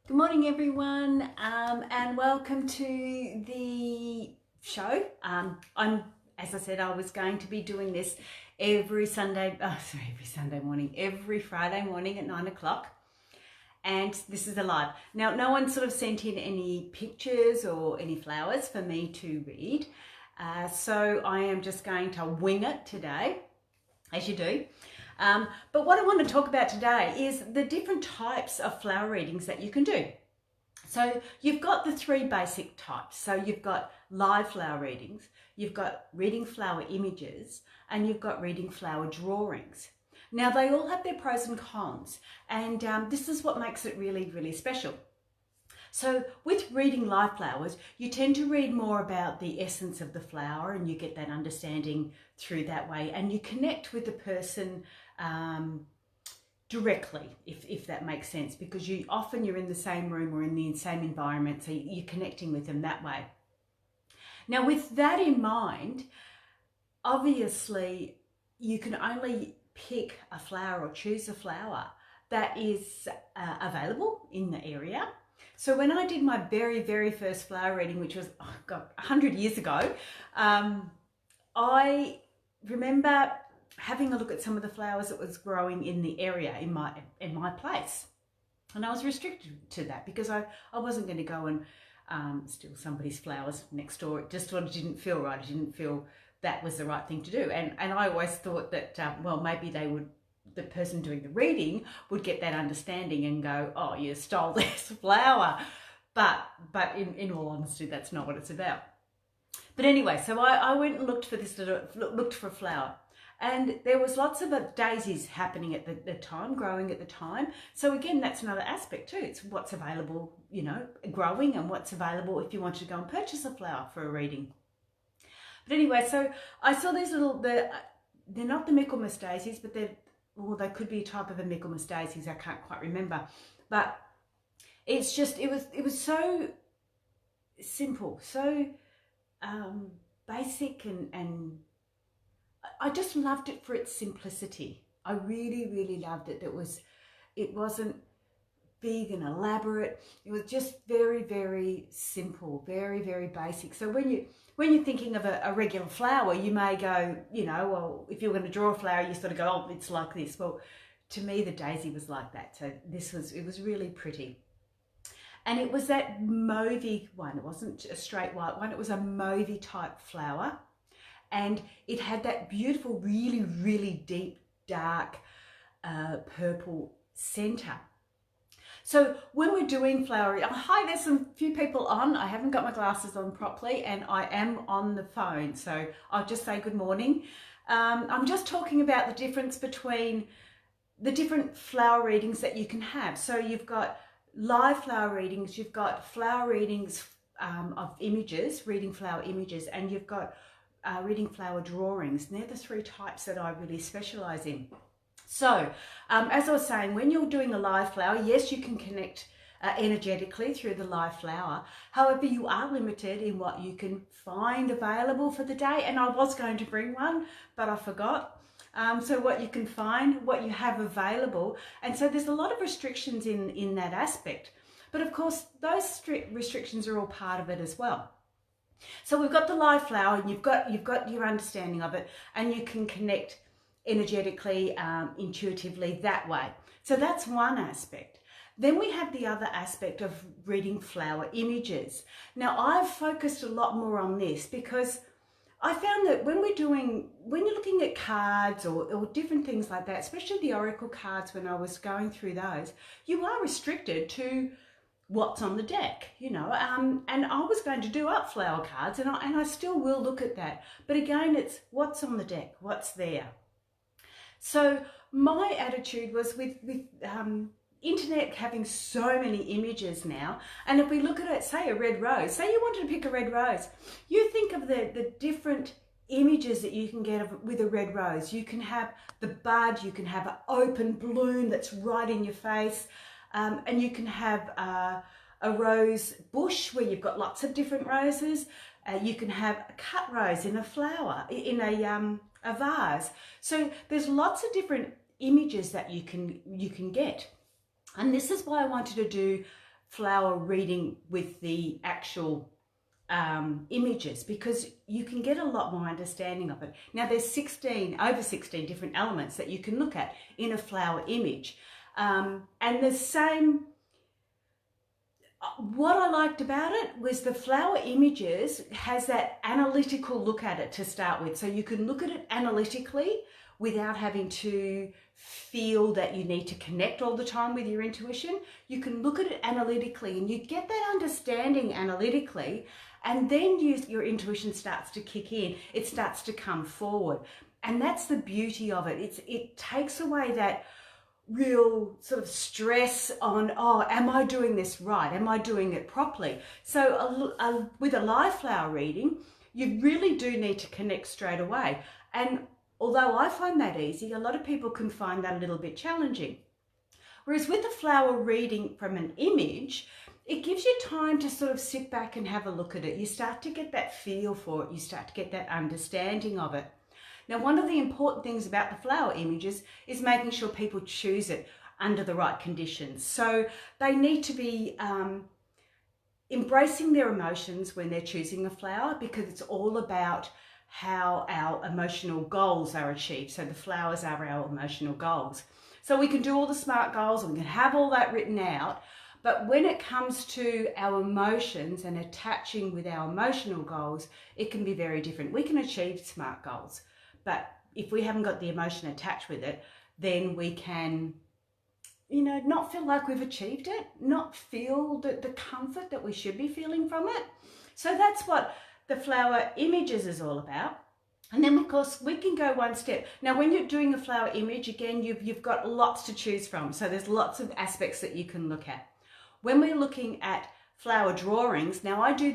Good morning, everyone, and welcome to the show. As I said, I was going to be doing this every Sunday morning, every Friday morning at 9 o'clock. And this is a live. Now, no one sort of sent in any pictures or any flowers for me to read. So I am just going to wing it today, as you do. But what I want to talk about today is the different types of flower readings that you can do. So you've got the three basic types. So you've got live flower readings, you've got reading flower images, and you've got reading flower drawings. Now they all have their pros and cons, and this is what makes it really, really special. So with reading live flowers, you tend to read more about the essence of the flower and you get that understanding through that way, and you connect with the person directly, if that makes sense, because you're in the same room or in the same environment, so you're connecting with them that way. Now with that in mind, obviously you can only pick a flower or choose a flower that is available in the area. So when I did my very, very first flower reading, which was 100 years ago, I remember having a look at some of the flowers that was growing in the area in my place. And I was restricted to that because I wasn't going to go and steal somebody's flowers next door. It just sort of didn't feel right. I didn't feel that was the right thing to do. And I always thought that, well, maybe the person doing the reading would get that understanding and go, oh, you stole this flower. But in all honesty, that's not what it's about. But anyway, so I went and looked for a flower. And there was lots of daisies happening at the time, growing at the time. So again, that's another aspect too. It's what's available, growing, and what's available if you want to go and purchase a flower for a reading. But anyway, so I saw these they're not the Michaelmas daisies, but they could be a type of a Michaelmas daisies. I can't quite remember. But it's just, it was so simple, so basic, and I just loved it for its simplicity. I really, really loved it. It wasn't big and elaborate. It was just very, very simple, very, very basic. So when you're thinking of a regular flower, you may go, well, if you're going to draw a flower, you sort of go, oh, it's like this. Well, to me, the daisy was like that. So it was really pretty. And it was that mauvey one. It wasn't a straight white one. It was a mauvey type flower. And it had that beautiful, really, really deep, dark purple center. So when we're doing flower, hi, there's some few people on. I haven't got my glasses on properly and I am on the phone. So I'll just say good morning. I'm just talking about the difference between the different flower readings that you can have. So you've got live flower readings, you've got flower readings of images, reading flower images, and you've got reading flower drawings. And they're the three types that I really specialize in. So as I was saying, when you're doing a live flower, yes, you can connect energetically through the live flower. However, you are limited in what you can find available for the day. And I was going to bring one, but I forgot. So what you can find, what you have available. And so there's a lot of restrictions in that aspect. But of course, those restrictions are all part of it as well. So we've got the live flower, and you've got your understanding of it, and you can connect energetically, intuitively that way. So that's one aspect. Then we have the other aspect of reading flower images. Now I've focused a lot more on this because I found that when you're looking at cards or different things like that, especially the oracle cards, when I was going through those, you are restricted to what's on the deck, and I was going to do up flower cards, and I still will look at that, but again, it's what's on the deck, what's there. So my attitude was with internet having so many images now, and if we look at it, say a red rose, say you wanted to pick a red rose, you think of the different images that you can get with a red rose. You can have the bud, you can have an open bloom that's right in your face. And you can have a rose bush where you've got lots of different roses. You can have a cut rose in a flower, in a vase. So there's lots of different images that you can get. And this is why I wanted to do flower reading with the actual images, because you can get a lot more understanding of it. Now there's over 16 different elements that you can look at in a flower image. And the same, what I liked about it was the flower images has that analytical look at it to start with. So you can look at it analytically without having to feel that you need to connect all the time with your intuition. You can look at it analytically and you get that understanding analytically, and then your intuition starts to kick in. It starts to come forward. And that's the beauty of it. It takes away that real sort of stress on, oh, am I doing this right? Am I doing it properly? So with a live flower reading, you really do need to connect straight away. And although I find that easy, a lot of people can find that a little bit challenging. Whereas with a flower reading from an image, it gives you time to sort of sit back and have a look at it. You start to get that feel for it. You start to get that understanding of it. Now, one of the important things about the flower images is making sure people choose it under the right conditions. So they need to be embracing their emotions when they're choosing a flower, because it's all about how our emotional goals are achieved. So the flowers are our emotional goals. So we can do all the SMART goals and we can have all that written out. But when it comes to our emotions and attaching with our emotional goals, it can be very different. We can achieve SMART goals, but if we haven't got the emotion attached with it, then we can, not feel like we've achieved it, not feel the comfort that we should be feeling from it. So that's what the flower images is all about. And then, of course, we can go one step. Now, when you're doing a flower image, again, you've got lots to choose from. So there's lots of aspects that you can look at. When we're looking at flower drawings, now I do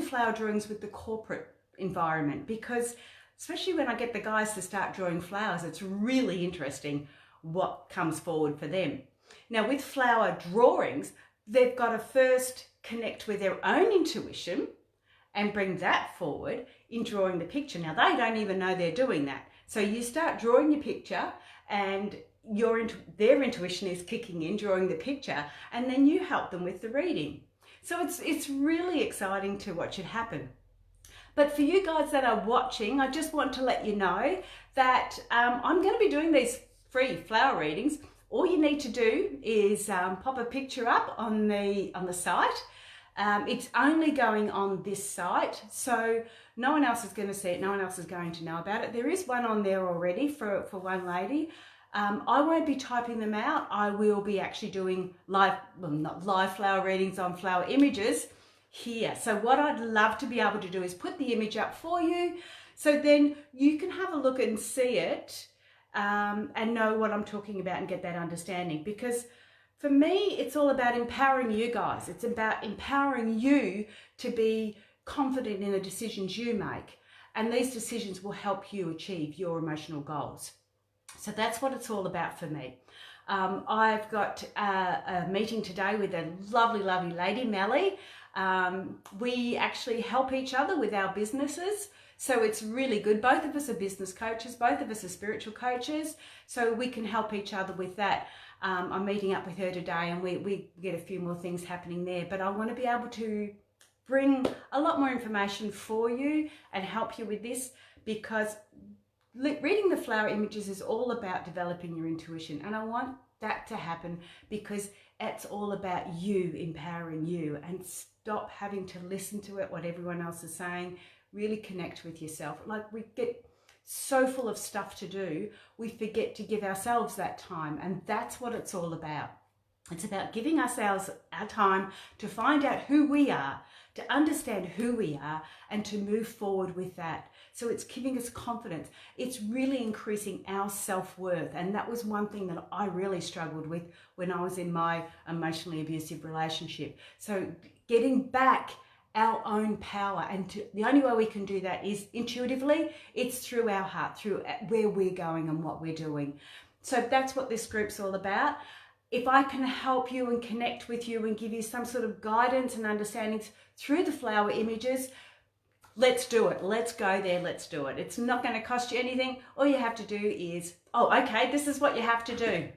flower drawings with the corporate environment, because especially when I get the guys to start drawing flowers, it's really interesting what comes forward for them. Now with flower drawings, they've got to first connect with their own intuition and bring that forward in drawing the picture. Now they don't even know they're doing that. So you start drawing your picture and their intuition is kicking in, drawing the picture, and then you help them with the reading. So it's really exciting to watch it happen. But for you guys that are watching, I just want to let you know that I'm going to be doing these free flower readings. All you need to do is pop a picture up on the site. It's only going on this site, so no one else is going to see it. No one else is going to know about it. There is one on there already for one lady. I won't be typing them out. I will be actually doing not live flower readings on flower images here. So what I'd love to be able to do is put the image up for you, so then you can have a look and see it and know what I'm talking about and get that understanding. Because for me, it's all about empowering you guys. It's about empowering you to be confident in the decisions you make. And these decisions will help you achieve your emotional goals. So that's what it's all about for me. I've got a meeting today with a lovely, lovely lady, Melly. We actually help each other with our businesses. So it's really good. Both of us are business coaches. Both of us are spiritual coaches. So we can help each other with that. I'm meeting up with her today and we get a few more things happening there. But I want to be able to bring a lot more information for you and help you with this, because reading the flower images is all about developing your intuition. And I want that to happen because it's all about you, empowering you, and stop having to listen to it, what everyone else is saying. Really connect with yourself. Like, we get so full of stuff to do, we forget to give ourselves that time. And that's what it's all about. It's about giving ourselves our time to find out who we are, to understand who we are, and to move forward with that. So it's giving us confidence. It's really increasing our self-worth. And that was one thing that I really struggled with when I was in my emotionally abusive relationship. So getting back our own power, and the only way we can do that is intuitively. It's through our heart, through where we're going and what we're doing. So that's what this group's all about. If I can help you and connect with you and give you some sort of guidance and understandings through the flower images, let's do it. Let's go there. Let's do it. It's not going to cost you anything. All you have to do is, oh, okay, this is what you have to do.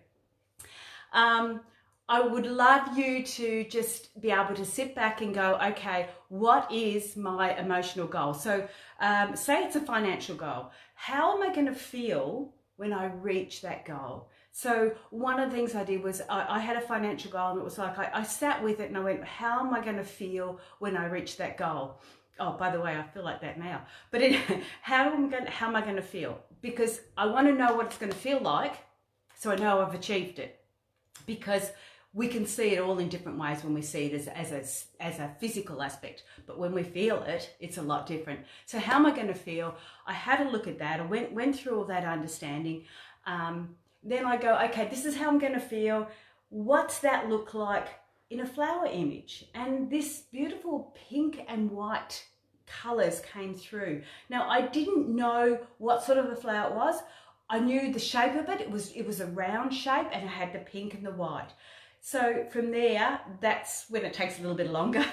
I would love you to just be able to sit back and go, okay, what is my emotional goal? So say it's a financial goal. How am I going to feel when I reach that goal? So one of the things I did was I had a financial goal, and it was like I sat with it and I went, how am I going to feel when I reach that goal? Oh, by the way, I feel like that now. But how am I going to feel? Because I want to know what it's going to feel like, so I know I've achieved it. Because we can see it all in different ways when we see it as a physical aspect, but when we feel it, it's a lot different. So how am I going to feel? I had a look at that. I went through all that understanding. Then I go, okay, this is how I'm going to feel. What's that look like in a flower image? And this beautiful pink and white colors came through. Now, I didn't know what sort of a flower it was. I knew the shape of it. It was a round shape, and it had the pink and the white. So from there, that's when it takes a little bit longer.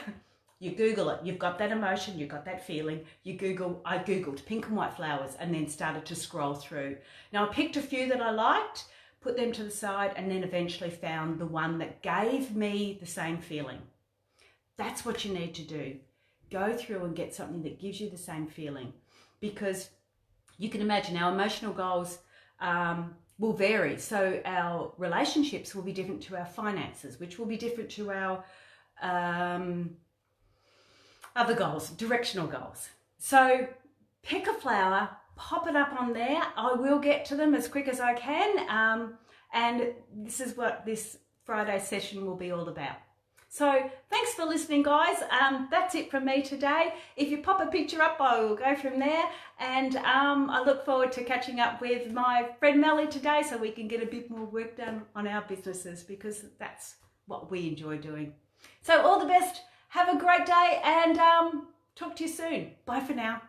You Google it, you've got that emotion, you've got that feeling. I Googled pink and white flowers and then started to scroll through. Now I picked a few that I liked, put them to the side, and then eventually found the one that gave me the same feeling. That's what you need to do. Go through and get something that gives you the same feeling, because you can imagine our emotional goals will vary. So our relationships will be different to our finances, which will be different to our other goals, directional goals. So pick a flower, pop it up on there. I will get to them as quick as I can. And this is what this Friday session will be all about. So thanks for listening, guys. That's it from me today. If you pop a picture up, I will go from there. And I look forward to catching up with my friend Melly today, so we can get a bit more work done on our businesses, because that's what we enjoy doing. So all the best. Have a great day, and talk to you soon. Bye for now.